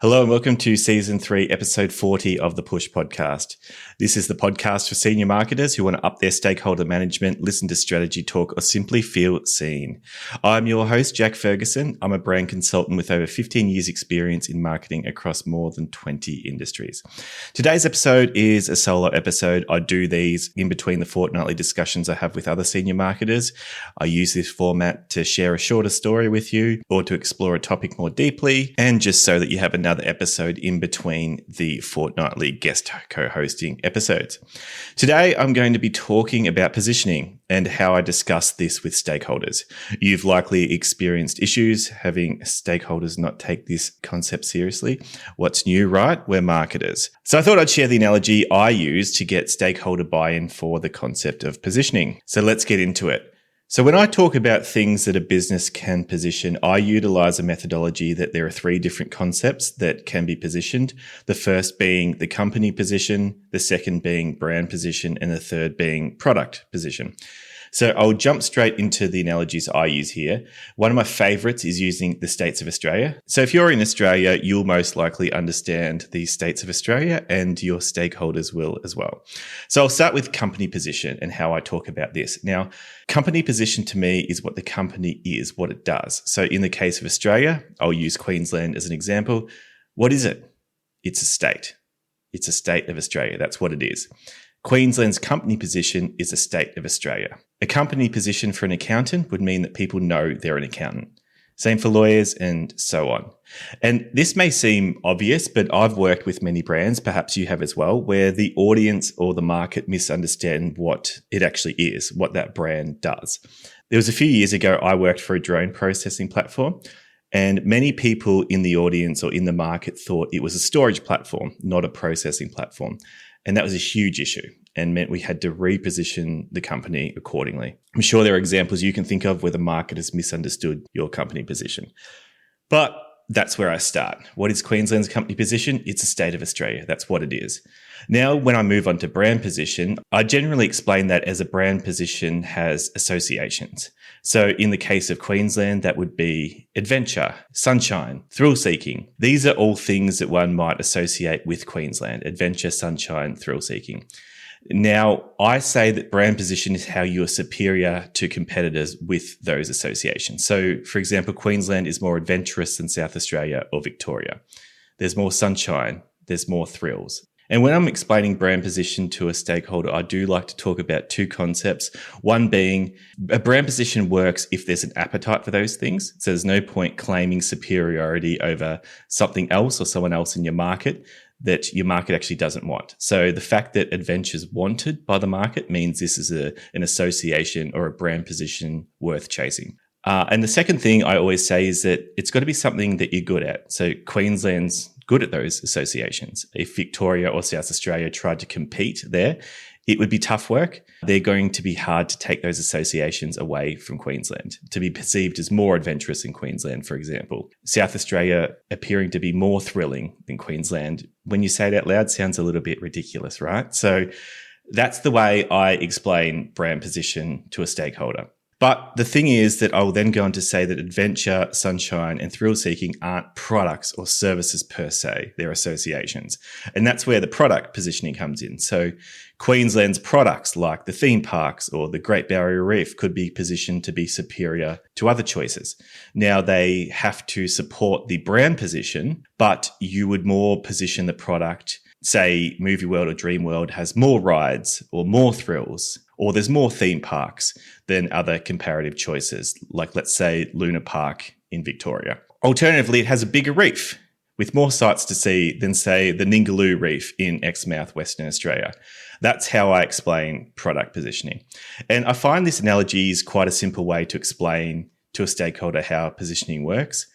Hello and welcome to Season 3, Episode 40 of the Push Podcast. This is the podcast for senior marketers who want to up their stakeholder management, listen to strategy talk, or simply feel seen. I'm your host, Jack Ferguson. I'm a brand consultant with over 15 years experience in marketing across more than 20 industries. Today's episode is a solo episode. I do these in between the fortnightly discussions I have with other senior marketers. I use this format to share a shorter story with you or to explore a topic more deeply, and just so that you have another episode in between the fortnightly guest co-hosting episodes. Today, I'm going to be talking about positioning and how I discuss this with stakeholders. You've likely experienced issues having stakeholders not take this concept seriously. What's new, right? We're marketers. So I thought I'd share the analogy I use to get stakeholder buy-in for the concept of positioning. So let's get into it. So when I talk about things that a business can position, I utilize a methodology that there are three different concepts that can be positioned. The first being the company position, the second being brand position, and the third being product position. So I'll jump straight into the analogies I use here. One of my favorites is using the states of Australia. So if you're in Australia, you'll most likely understand the states of Australia and your stakeholders will as well. So I'll start with company position and how I talk about this. Now, company position to me is what the company is, what it does. So in the case of Australia, I'll use Queensland as an example. What is it? It's a state. It's a state of Australia. That's what it is. Queensland's company position is a state of Australia. A company position for an accountant would mean that people know they're an accountant. Same for lawyers and so on. And this may seem obvious, but I've worked with many brands, perhaps you have as well, where the audience or the market misunderstand what it actually is, what that brand does. There was a few years ago, I worked for a drone processing platform, and many people in the audience or in the market thought it was a storage platform, not a processing platform. And that was a huge issue and meant we had to reposition the company accordingly. I'm sure there are examples you can think of where the market has misunderstood your company position. But that's where I start. What is Queensland's company position? It's a state of Australia. That's what it is. Now, when I move on to brand position, I generally explain that as a brand position has associations. So in the case of Queensland, that would be adventure, sunshine, thrill-seeking. These are all things that one might associate with Queensland: adventure, sunshine, thrill-seeking. Now, I say that brand position is how you are superior to competitors with those associations. So, for example, Queensland is more adventurous than South Australia or Victoria. There's more sunshine, there's more thrills. And when I'm explaining brand position to a stakeholder, I do like to talk about two concepts. One being a brand position works if there's an appetite for those things. So there's no point claiming superiority over something else or someone else in your market that your market actually doesn't want. So the fact that adventure is wanted by the market means this is an association or a brand position worth chasing. And the second thing I always say is that it's got to be something that you're good at. So Queensland's good at those associations. If Victoria or South Australia tried to compete there, it would be tough work. They're going to be hard to take those associations away from Queensland, to be perceived as more adventurous in Queensland, for example. South Australia appearing to be more thrilling than Queensland. When you say it out loud, sounds a little bit ridiculous, right? So that's the way I explain brand position to a stakeholder. But the thing is that I will then go on to say that adventure, sunshine, and thrill-seeking aren't products or services per se, they're associations. And that's where the product positioning comes in. So Queensland's products like the theme parks or the Great Barrier Reef could be positioned to be superior to other choices. Now, they have to support the brand position, but you would more position the product, say Movie World or Dream World has more rides or more thrills, or there's more theme parks than other comparative choices, like let's say Luna Park in Victoria. Alternatively, it has a bigger reef with more sights to see than, say, the Ningaloo Reef in Exmouth, Western Australia. That's how I explain product positioning. And I find this analogy is quite a simple way to explain to a stakeholder how positioning works.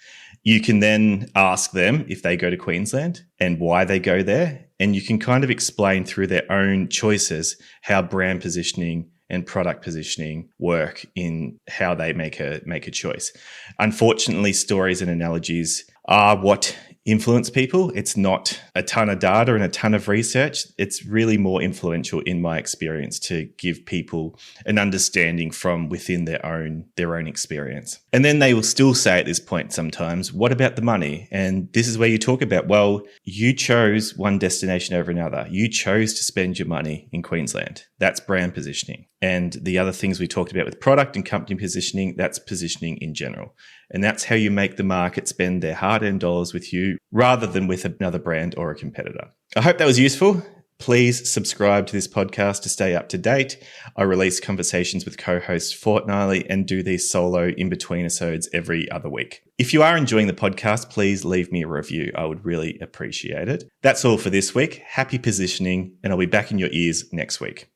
You can then ask them if they go to Queensland and why they go there. And you can kind of explain through their own choices how brand positioning and product positioning work in how they make a choice. Unfortunately, stories and analogies are what influence people. It's not a ton of data and a ton of research. It's really more influential in my experience to give people an understanding from within their own experience. And then they will still say at this point sometimes, what about the money? And this is where you talk about, well, you chose one destination over another. You chose to spend your money in Queensland. That's brand positioning. And the other things we talked about with product and company positioning, that's positioning in general. And that's how you make the market spend their hard-earned dollars with you rather than with another brand or a competitor. I hope that was useful. Please subscribe to this podcast to stay up to date. I release conversations with co-hosts fortnightly and do these solo in-between episodes every other week. If you are enjoying the podcast, please leave me a review. I would really appreciate it. That's all for this week. Happy positioning, and I'll be back in your ears next week.